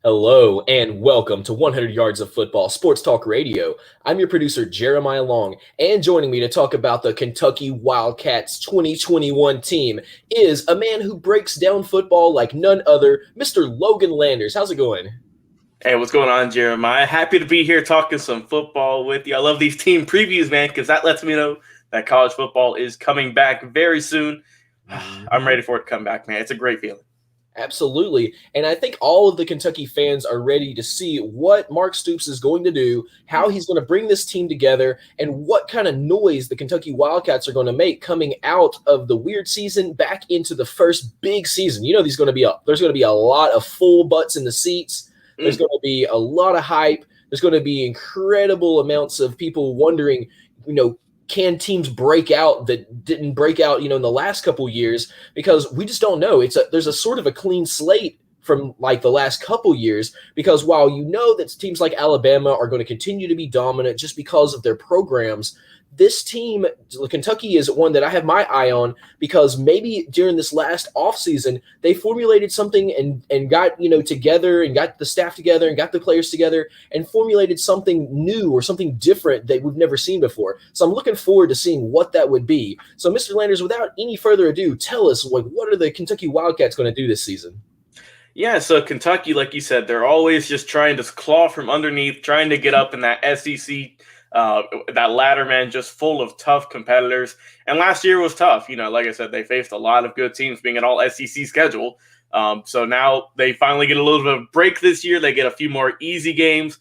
Hello and welcome to 100 Yards of Football Sports Talk Radio. I'm your producer, Jeremiah Long, and joining me to talk about the Kentucky Wildcats 2021 team is a man who breaks down football like none other, Mr. Logan Landers. How's it going? Hey, what's going on, Jeremiah? Happy to be here talking some football with you. I love these team previews, man, because that lets me know that college football is coming back very soon. I'm ready for it to come back, man. It's a great feeling. Absolutely. And I think all of the Kentucky fans are ready to see what Mark Stoops is going to do, how he's going to bring this team together, and what kind of noise the Kentucky Wildcats are going to make coming out of the weird season back into the first big season. You know, there's going to be a lot of full butts in the seats. There's going to be a lot of hype. There's going to be incredible amounts of people wondering, can teams break out that didn't break out, in the last couple years? Because we just don't know. There's a sort of a clean slate from like the last couple years, because while that teams like Alabama are going to continue to be dominant just because of their programs, this team, Kentucky, is one that I have my eye on because maybe during this last offseason, they formulated something and got, together and got the staff together and got the players together and formulated something new or something different that we've never seen before. So I'm looking forward to seeing what that would be. So, Mr. Landers, without any further ado, tell us, what are the Kentucky Wildcats going to do this season? Yeah, so Kentucky, like you said, they're always just trying to claw from underneath, trying to get up in that SEC that ladder, man, just full of tough competitors. And last year was tough. Like I said, they faced a lot of good teams being an all SEC schedule. So now they finally get a little bit of break this year. They get a few more easy games,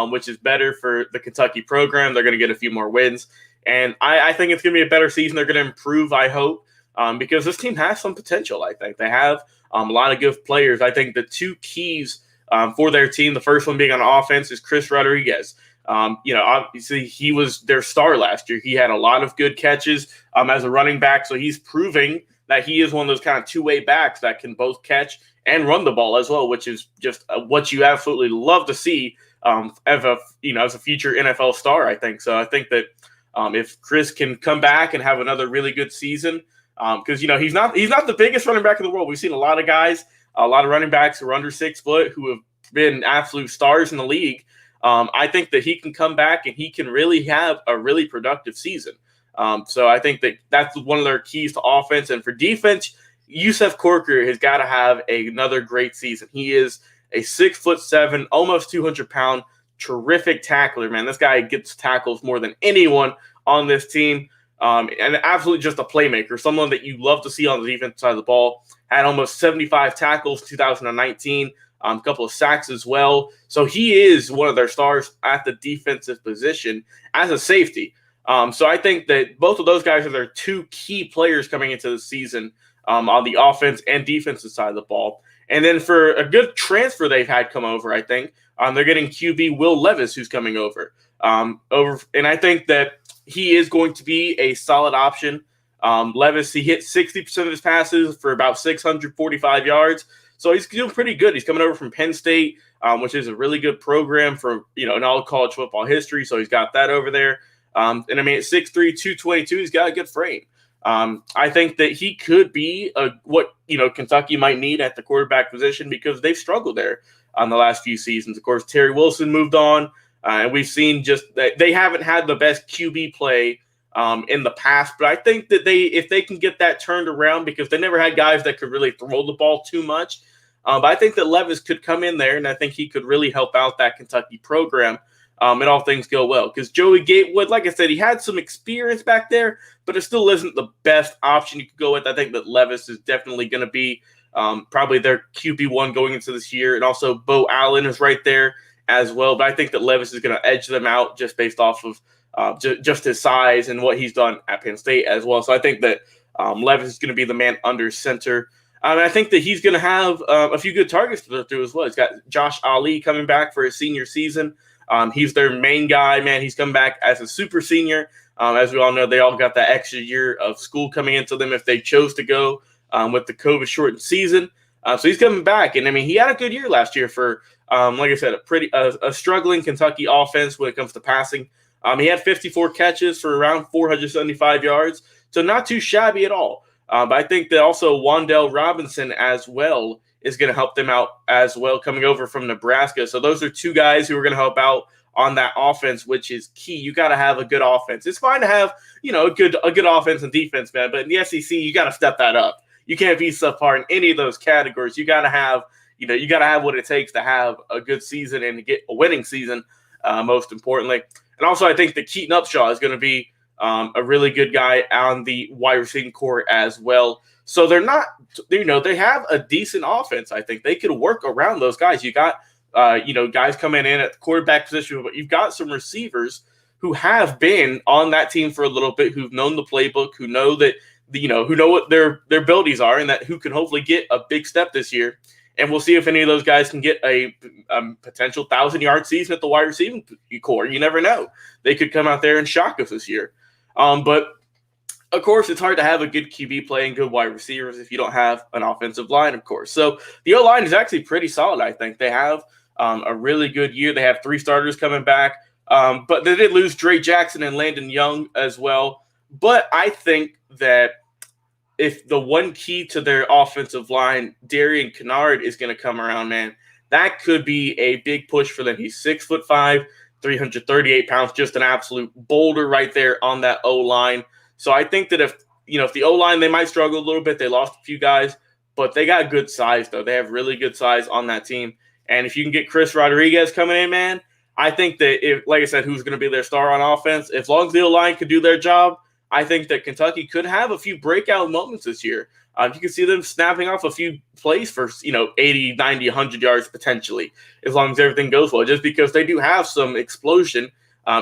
which is better for the Kentucky program. They're going to get a few more wins. And I think it's going to be a better season. They're going to improve, I hope, because this team has some potential, I think. They have a lot of good players. I think the two keys for their team, the first one being on offense, is Chris Rodriguez. Obviously he was their star last year. He had a lot of good catches as a running back. So he's proving that he is one of those kind of two-way backs that can both catch and run the ball as well, which is just what you absolutely love to see as a future NFL star, I think. So I think that if Chris can come back and have another really good season, because he's not the biggest running back in the world. We've seen a lot of guys, a lot of running backs who are under 6 foot who have been absolute stars in the league. I think that he can come back and he can really have a really productive season. So I think that that's one of their keys to offense. And for defense, Yusuf Corker has got to have another great season. He is a 6'7", almost 200-pound, terrific tackler, man. This guy gets tackles more than anyone on this team. And absolutely just a playmaker, someone that you love to see on the defensive side of the ball. Had almost 75 tackles in 2019. A couple of sacks as well. So he is one of their stars at the defensive position as a safety. So I think that both of those guys are their two key players coming into the season on the offense and defensive side of the ball. And then for a good transfer they've had come over, I think, they're getting QB Will Levis, who's coming over. And I think that he is going to be a solid option. Levis, he hit 60% of his passes for about 645 yards. So he's doing pretty good. He's coming over from Penn State, which is a really good program for, in all college football history. So he's got that over there. And I mean, at 6'3", 222, he's got a good frame. I think that he could be what Kentucky might need at the quarterback position because they've struggled there on the last few seasons. Of course, Terry Wilson moved on, and we've seen just that they haven't had the best QB play in the past. But I think that if they can get that turned around, because they never had guys that could really throw the ball too much. But I think that Levis could come in there, and I think he could really help out that Kentucky program and all things go well. Because Joey Gatewood, like I said, he had some experience back there, but it still isn't the best option you could go with. I think that Levis is definitely going to be probably their QB1 going into this year. And also Bo Allen is right there as well. But I think that Levis is going to edge them out just based off of just his size and what he's done at Penn State as well. So I think that Levis is going to be the man under center. I think that he's going to have a few good targets to throw through as well. He's got Josh Ali coming back for his senior season. He's their main guy, man. He's come back as a super senior. As we all know, they all got that extra year of school coming into them if they chose to go with the COVID-shortened season. So he's coming back. And, I mean, he had a good year last year for, like I said, a struggling Kentucky offense when it comes to passing. He had 54 catches for around 475 yards, so not too shabby at all. But I think that also Wan'Dale Robinson as well is going to help them out as well, coming over from Nebraska. So those are two guys who are going to help out on that offense, which is key. You got to have a good offense. It's fine to have, a good offense and defense, man, but in the SEC, you got to step that up. You can't be subpar in any of those categories. You got to have, you got to have what it takes to have a good season and to get a winning season, most importantly. And also, I think that Keaton Upshaw is going to be a really good guy on the wide receiving core as well. So they're not, they have a decent offense. I think they could work around those guys. You got, guys coming in at the quarterback position, but you've got some receivers who have been on that team for a little bit, who've known the playbook, who know that, who know what their abilities are, and that who can hopefully get a big step this year. And we'll see if any of those guys can get a potential 1,000-yard season at the wide receiving core. You never know. They could come out there and shock us this year. But, of course, it's hard to have a good QB playing good wide receivers if you don't have an offensive line, of course. So the O-line is actually pretty solid, I think. They have a really good year. They have 3 starters coming back. But they did lose Dre Jackson and Landon Young as well. But I think that if the one key to their offensive line, Darian Kennard, is going to come around, man, that could be a big push for them. He's 6'5", 338 pounds, just an absolute boulder right there on that O-line. So I think that if the O-line, they might struggle a little bit. They lost a few guys, but they got good size, though. They have really good size on that team. And if you can get Chris Rodriguez coming in, man, I think that if, like I said, who's going to be their star on offense, as long as the O-line could do their job, I think that Kentucky could have a few breakout moments this year. You can see them snapping off a few plays for, 80, 90, 100 yards potentially, as long as everything goes well, just because they do have some explosion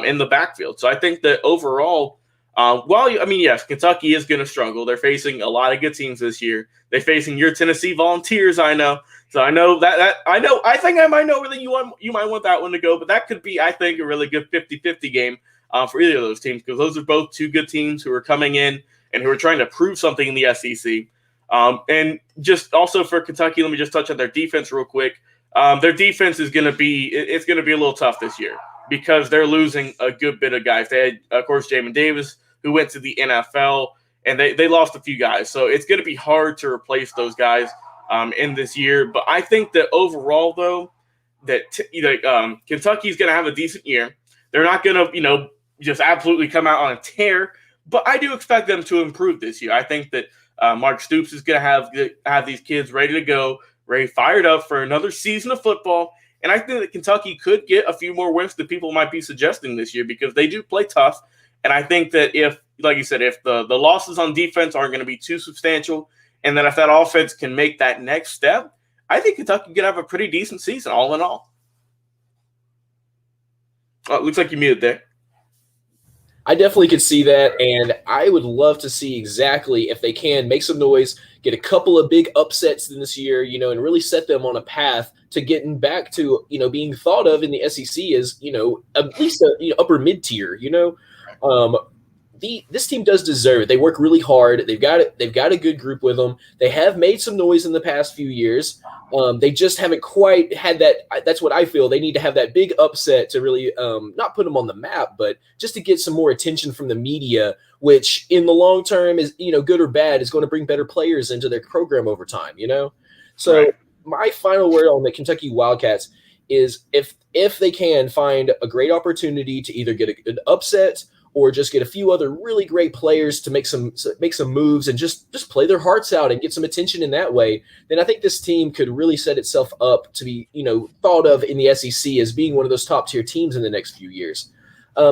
in the backfield. So I think that overall, yes, Kentucky is going to struggle. They're facing a lot of good teams this year. They're facing your Tennessee Volunteers, I know. So I know I think I might know whether you might want that one to go, but that could be, I think, a really good 50-50 game for either of those teams, because those are both two good teams who are coming in and who are trying to prove something in the SEC. And just also for Kentucky, let me just touch on their defense real quick. Their defense is going to be a little tough this year because they're losing a good bit of guys. They had, of course, Jamin Davis, who went to the NFL, and they lost a few guys. So it's going to be hard to replace those guys in this year. But I think that overall, though, that Kentucky's going to have a decent year. They're not going to, just absolutely come out on a tear, but I do expect them to improve this year. I think that Mark Stoops is going to have these kids ready to go, fired up for another season of football. And I think that Kentucky could get a few more wins than people might be suggesting this year, because they do play tough. And I think that if, like you said, if the losses on defense aren't going to be too substantial, and then if that offense can make that next step, I think Kentucky could have a pretty decent season all in all. Oh, it looks like you muted there. I definitely could see that, and I would love to see exactly if they can make some noise, get a couple of big upsets this year, and really set them on a path to getting back to, being thought of in the SEC as, at least a upper mid-tier, This team does deserve it. They work really hard. They've got a good group with them. They have made some noise in the past few years. They just haven't quite had that. That's what I feel. They need to have that big upset to really not put them on the map, but just to get some more attention from the media, which in the long term is, good or bad, is going to bring better players into their program over time, So right. My final word on the Kentucky Wildcats is if they can find a great opportunity to either get an upset or just get a few other really great players to make some moves and just play their hearts out and get some attention in that way, then I think this team could really set itself up to be, thought of in the SEC as being one of those top tier teams in the next few years.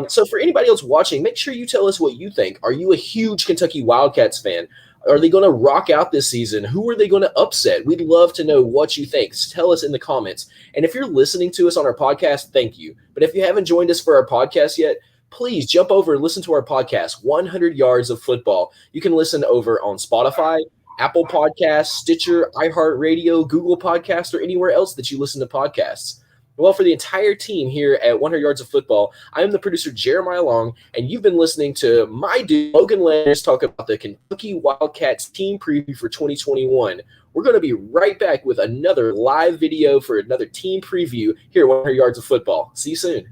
So for anybody else watching, make sure you tell us what you think. Are you a huge Kentucky Wildcats fan? Are they going to rock out this season? Who are they going to upset? We'd love to know what you think. Tell us in the comments. And if you're listening to us on our podcast, thank you. But if you haven't joined us for our podcast yet, please jump over and listen to our podcast, 100 Yards of Football. You can listen over on Spotify, Apple Podcasts, Stitcher, iHeartRadio, Google Podcasts, or anywhere else that you listen to podcasts. Well, for the entire team here at 100 Yards of Football, I am the producer, Jeremiah Long, and you've been listening to my dude, Logan Landers, talk about the Kentucky Wildcats team preview for 2021. We're going to be right back with another live video for another team preview here at 100 Yards of Football. See you soon.